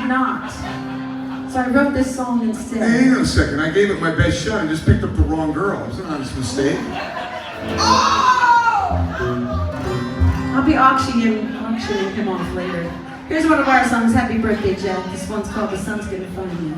did not. So I wrote this song instead. Hey, hang on a second. I gave it my best shot and just picked up the wrong girl. It was an honest mistake. Oh! I'll be auctioning him off later. Here's one of our songs, Happy Birthday, Jack. This one's called The Sun's Gonna Find You.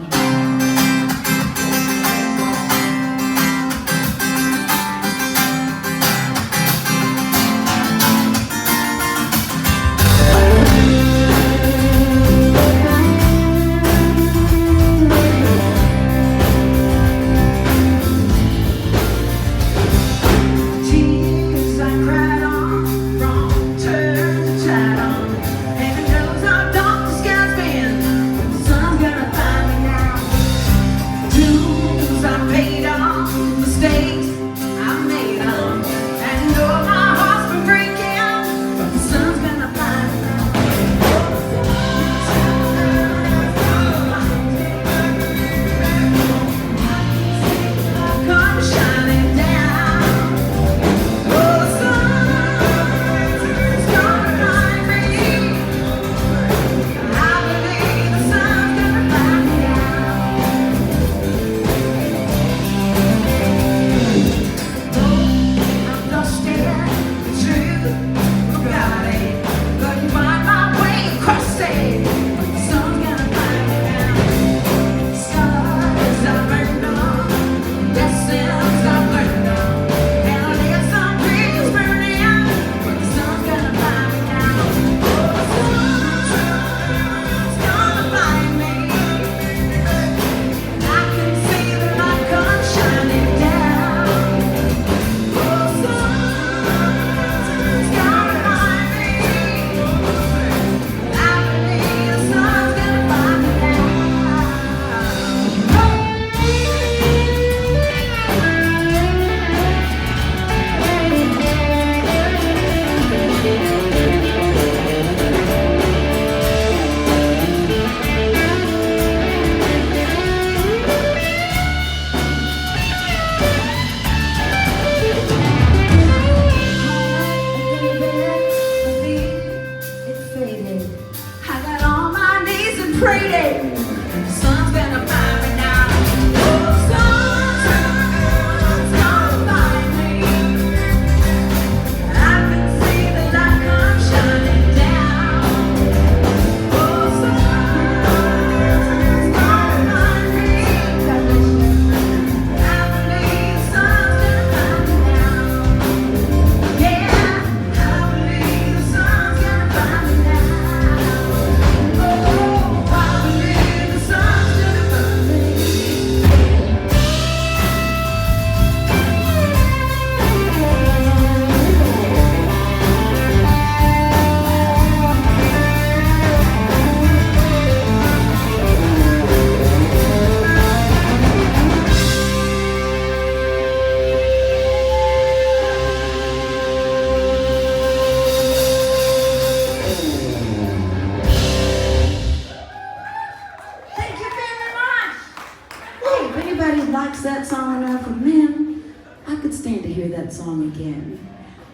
Likes that song enough, man, I could stand to hear that song again.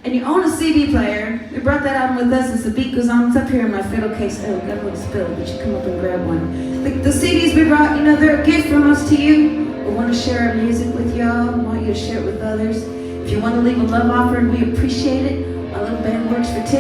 And you own a CD player. We brought that album with us as the beat goes on. It's up here in my fiddle case. Oh, got a little spill, but you come up and grab one. The CDs we brought, you know, they're a gift from us to you. We want to share our music with y'all. We want you to share it with others. If you want to leave a love offering, we appreciate it. Our little band works for tips.